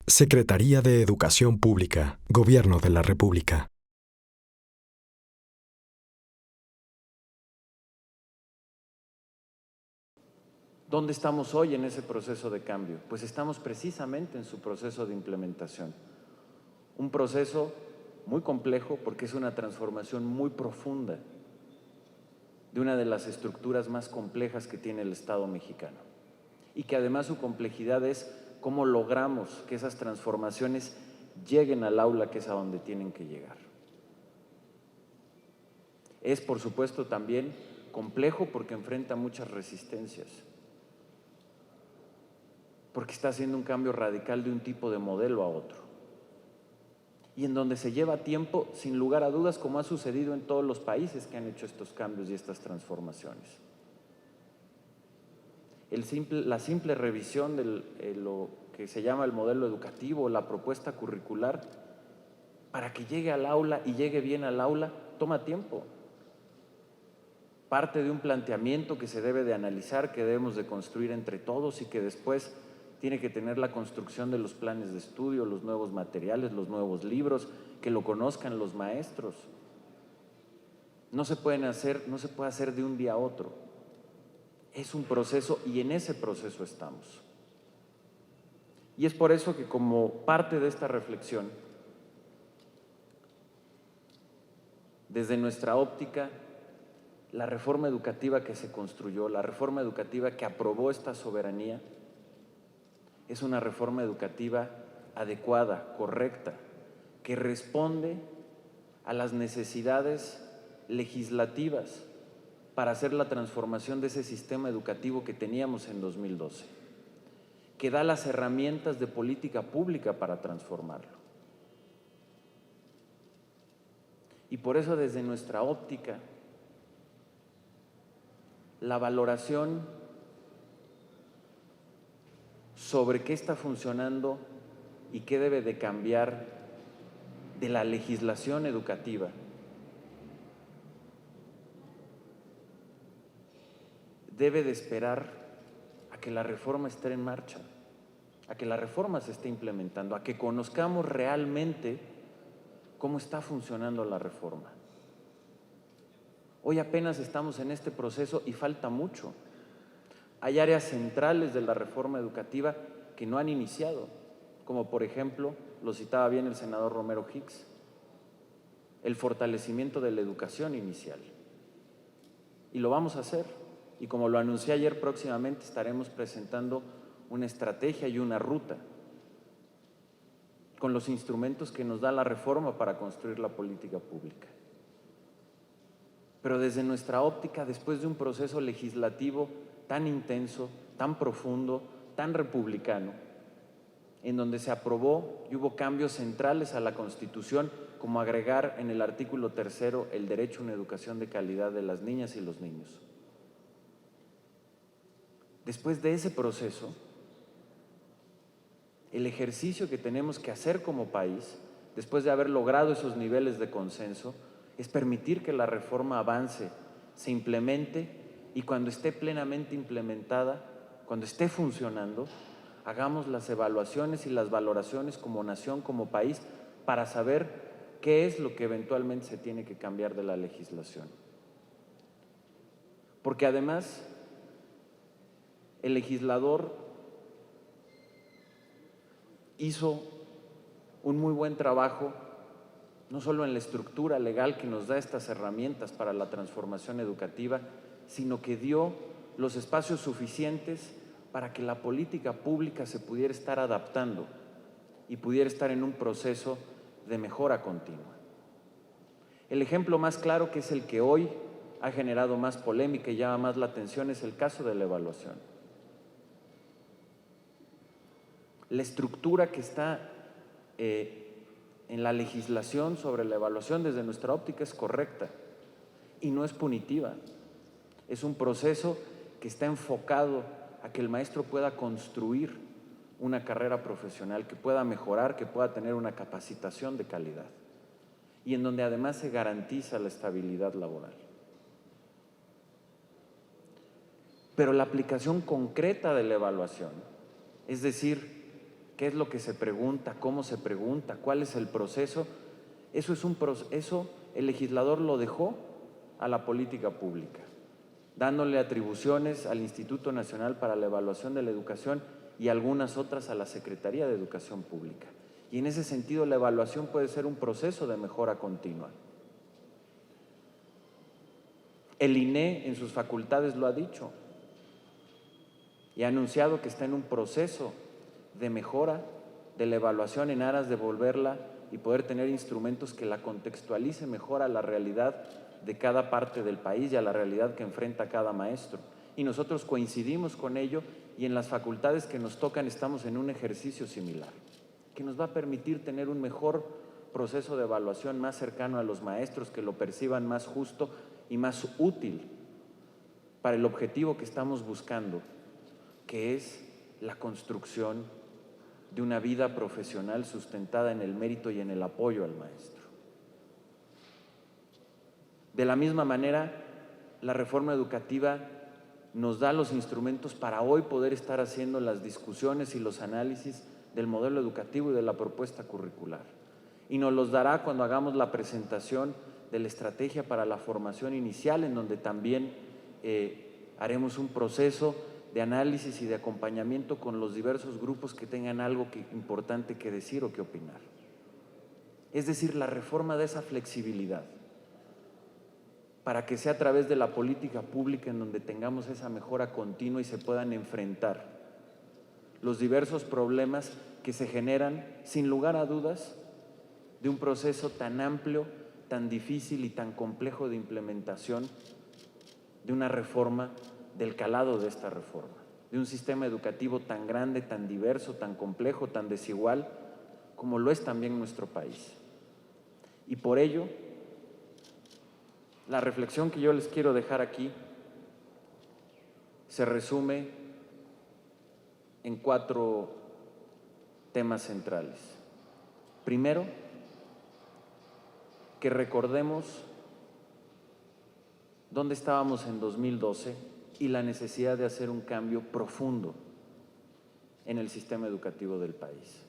Secretaría de Educación Pública, Gobierno de la República. ¿Dónde estamos hoy en ese proceso de cambio? Pues estamos precisamente en su proceso de implementación. Un proceso muy complejo porque es una transformación muy profunda de una de las estructuras más complejas que tiene el Estado mexicano. Y que además su complejidad es cómo logramos que esas transformaciones lleguen al aula, que es a donde tienen que llegar. Es, por supuesto, también complejo porque enfrenta muchas resistencias, porque está haciendo un cambio radical de un tipo de modelo a otro, y en donde se lleva tiempo, sin lugar a dudas, como ha sucedido en todos los países que han hecho estos cambios y estas transformaciones. La simple revisión de lo que se llama el modelo educativo, la propuesta curricular, para que llegue al aula y llegue bien al aula, toma tiempo. Parte de un planteamiento que se debe de analizar, que debemos de construir entre todos y que después tiene que tener la construcción de los planes de estudio, los nuevos materiales, los nuevos libros, que lo conozcan los maestros. No se puede hacer de un día a otro. Es un proceso y en ese proceso estamos. Y es por eso que como parte de esta reflexión, desde nuestra óptica, la reforma educativa que se construyó, la reforma educativa que aprobó esta soberanía, es una reforma educativa adecuada, correcta, que responde a las necesidades legislativas para hacer la transformación de ese sistema educativo que teníamos en 2012, que da las herramientas de política pública para transformarlo. Y por eso, desde nuestra óptica, la valoración sobre qué está funcionando y qué debe de cambiar de la legislación educativa debe de esperar a que la reforma esté en marcha, a que la reforma se esté implementando, a que conozcamos realmente cómo está funcionando la reforma. Hoy apenas estamos en este proceso y falta mucho. Hay áreas centrales de la reforma educativa que no han iniciado, como por ejemplo, lo citaba bien el senador Romero Hicks, el fortalecimiento de la educación inicial. Y lo vamos a hacer. Y como lo anuncié ayer, próximamente estaremos presentando una estrategia y una ruta con los instrumentos que nos da la reforma para construir la política pública. Pero desde nuestra óptica, después de un proceso legislativo tan intenso, tan profundo, tan republicano, en donde se aprobó y hubo cambios centrales a la Constitución, como agregar en el artículo 3 el derecho a una educación de calidad de las niñas y los niños. Después de ese proceso, el ejercicio que tenemos que hacer como país, después de haber logrado esos niveles de consenso, es permitir que la reforma avance, se implemente y cuando esté plenamente implementada, cuando esté funcionando, hagamos las evaluaciones y las valoraciones como nación, como país, para saber qué es lo que eventualmente se tiene que cambiar de la legislación. Porque además, el legislador hizo un muy buen trabajo, no solo en la estructura legal que nos da estas herramientas para la transformación educativa, sino que dio los espacios suficientes para que la política pública se pudiera estar adaptando y pudiera estar en un proceso de mejora continua. El ejemplo más claro, que es el que hoy ha generado más polémica y llama más la atención, es el caso de la evaluación. La estructura que está en la legislación sobre la evaluación desde nuestra óptica es correcta y no es punitiva. Es un proceso que está enfocado a que el maestro pueda construir una carrera profesional, que pueda mejorar, que pueda tener una capacitación de calidad y en donde además se garantiza la estabilidad laboral. Pero la aplicación concreta de la evaluación, es decir, qué es lo que se pregunta, cómo se pregunta, cuál es el proceso. Eso el legislador lo dejó a la política pública, dándole atribuciones al Instituto Nacional para la Evaluación de la Educación y algunas otras a la Secretaría de Educación Pública. Y en ese sentido la evaluación puede ser un proceso de mejora continua. El INE en sus facultades lo ha dicho y ha anunciado que está en un proceso de mejora de la evaluación en aras de volverla y poder tener instrumentos que la contextualice mejor a la realidad de cada parte del país y a la realidad que enfrenta cada maestro. Y nosotros coincidimos con ello y en las facultades que nos tocan estamos en un ejercicio similar, que nos va a permitir tener un mejor proceso de evaluación más cercano a los maestros, que lo perciban más justo y más útil para el objetivo que estamos buscando, que es la construcción de una vida profesional sustentada en el mérito y en el apoyo al maestro. De la misma manera, la reforma educativa nos da los instrumentos para hoy poder estar haciendo las discusiones y los análisis del modelo educativo y de la propuesta curricular. Y nos los dará cuando hagamos la presentación de la estrategia para la formación inicial, en donde también haremos un proceso de análisis y de acompañamiento con los diversos grupos que tengan algo importante que decir o que opinar. Es decir, la reforma de esa flexibilidad para que sea a través de la política pública en donde tengamos esa mejora continua y se puedan enfrentar los diversos problemas que se generan, sin lugar a dudas, de un proceso tan amplio, tan difícil y tan complejo de implementación de una reforma, del calado de esta reforma, de un sistema educativo tan grande, tan diverso, tan complejo, tan desigual, como lo es también nuestro país. Y por ello, la reflexión que yo les quiero dejar aquí se resume en 4 temas centrales. Primero, que recordemos dónde estábamos en 2012 y la necesidad de hacer un cambio profundo en el sistema educativo del país.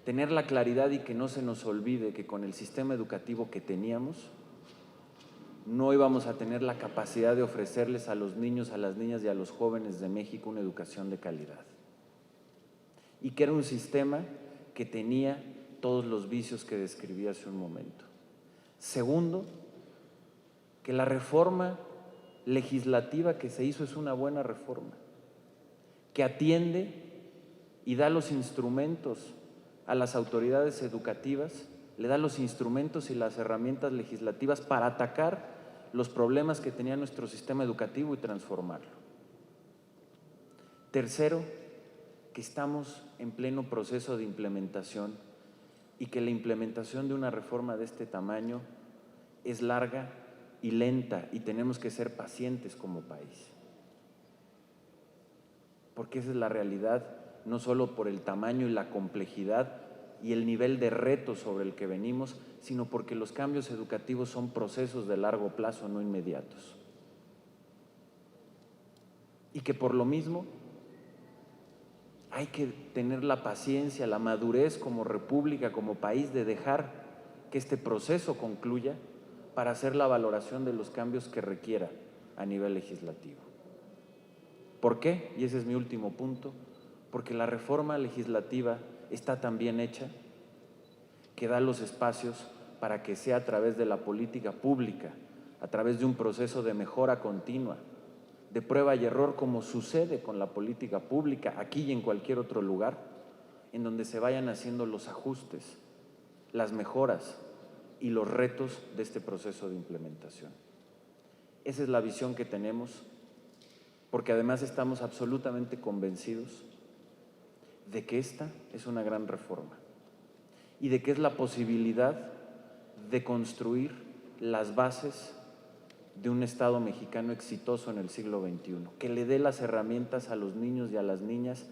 Tener la claridad y que no se nos olvide que con el sistema educativo que teníamos no íbamos a tener la capacidad de ofrecerles a los niños, a las niñas y a los jóvenes de México una educación de calidad. Y que era un sistema que tenía todos los vicios que describí hace un momento. Segundo, que la reforma legislativa que se hizo es una buena reforma, que atiende y da los instrumentos a las autoridades educativas, le da los instrumentos y las herramientas legislativas para atacar los problemas que tenía nuestro sistema educativo y transformarlo. Tercero, que estamos en pleno proceso de implementación y que la implementación de una reforma de este tamaño es larga y lenta y tenemos que ser pacientes como país. Porque esa es la realidad, no solo por el tamaño y la complejidad y el nivel de reto sobre el que venimos, sino porque los cambios educativos son procesos de largo plazo, no inmediatos. Y que por lo mismo hay que tener la paciencia, la madurez como república, como país, de dejar que este proceso concluya para hacer la valoración de los cambios que requiera a nivel legislativo. ¿Por qué? Y ese es mi último punto. Porque la reforma legislativa está tan bien hecha que da los espacios para que sea a través de la política pública, a través de un proceso de mejora continua, de prueba y error, como sucede con la política pública aquí y en cualquier otro lugar, en donde se vayan haciendo los ajustes, las mejoras y los retos de este proceso de implementación. Esa es la visión que tenemos, porque además estamos absolutamente convencidos de que esta es una gran reforma y de que es la posibilidad de construir las bases de un Estado mexicano exitoso en el siglo XXI, que le dé las herramientas a los niños y a las niñas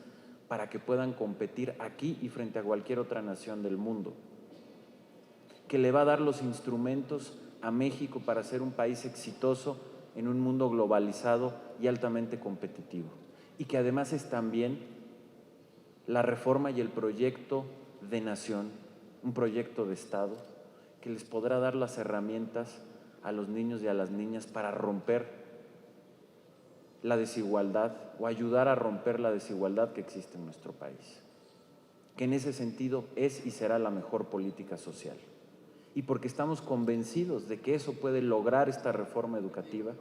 para que puedan competir aquí y frente a cualquier otra nación del mundo, que le va a dar los instrumentos a México para ser un país exitoso en un mundo globalizado y altamente competitivo, y que además es también la reforma y el proyecto de nación, un proyecto de Estado que les podrá dar las herramientas a los niños y a las niñas para romper la desigualdad o ayudar a romper la desigualdad que existe en nuestro país, que en ese sentido es y será la mejor política social. Y porque estamos convencidos de que eso puede lograr esta reforma educativa,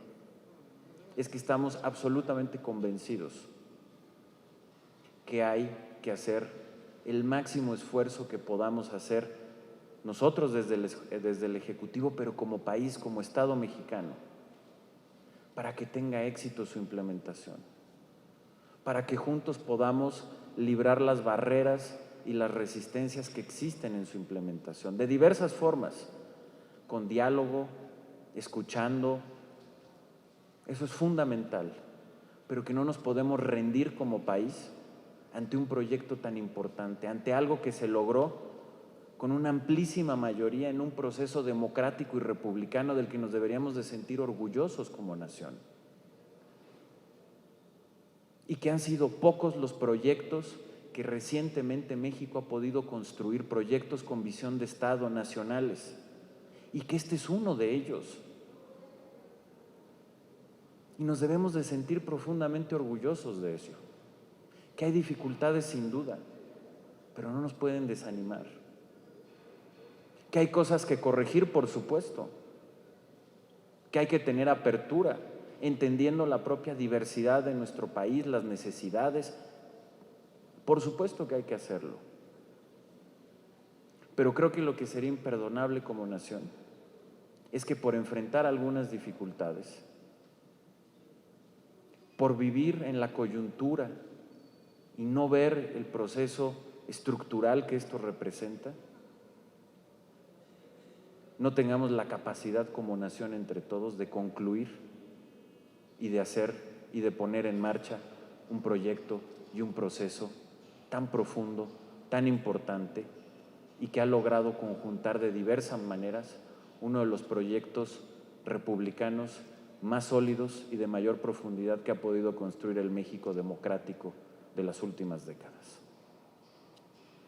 es que estamos absolutamente convencidos que hay que hacer el máximo esfuerzo que podamos hacer nosotros desde el Ejecutivo, pero como país, como Estado mexicano, para que tenga éxito su implementación, para que juntos podamos librar las barreras y las resistencias que existen en su implementación, de diversas formas, con diálogo, escuchando. Eso es fundamental, pero que no nos podemos rendir como país ante un proyecto tan importante, ante algo que se logró con una amplísima mayoría en un proceso democrático y republicano del que nos deberíamos de sentir orgullosos como nación. Y que han sido pocos los proyectos que recientemente México ha podido construir, proyectos con visión de Estado nacionales, y que este es uno de ellos. Y nos debemos de sentir profundamente orgullosos de eso. Que hay dificultades sin duda, pero no nos pueden desanimar. Que hay cosas que corregir, por supuesto. Que hay que tener apertura, entendiendo la propia diversidad de nuestro país, las necesidades. Por supuesto que hay que hacerlo. Pero creo que lo que sería imperdonable como nación es que por enfrentar algunas dificultades, por vivir en la coyuntura y no ver el proceso estructural que esto representa, no tengamos la capacidad como nación entre todos de concluir y de hacer y de poner en marcha un proyecto y un proceso tan profundo, tan importante y que ha logrado conjuntar de diversas maneras uno de los proyectos republicanos más sólidos y de mayor profundidad que ha podido construir el México democrático de las últimas décadas.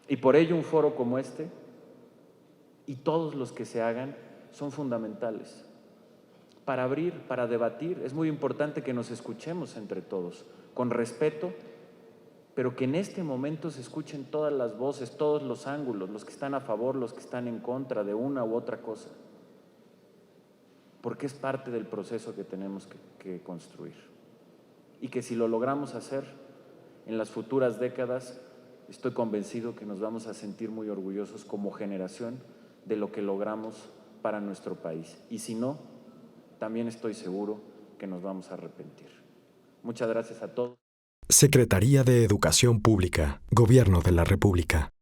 Y por ello un foro como este y todos los que se hagan son fundamentales para abrir, para debatir. Es muy importante que nos escuchemos entre todos, con respeto, pero que en este momento se escuchen todas las voces, todos los ángulos, los que están a favor, los que están en contra de una u otra cosa, porque es parte del proceso que tenemos que construir. Y que si lo logramos hacer en las futuras décadas, estoy convencido que nos vamos a sentir muy orgullosos como generación de lo que logramos para nuestro país. Y si no, también estoy seguro que nos vamos a arrepentir. Muchas gracias a todos. Secretaría de Educación Pública, Gobierno de la República.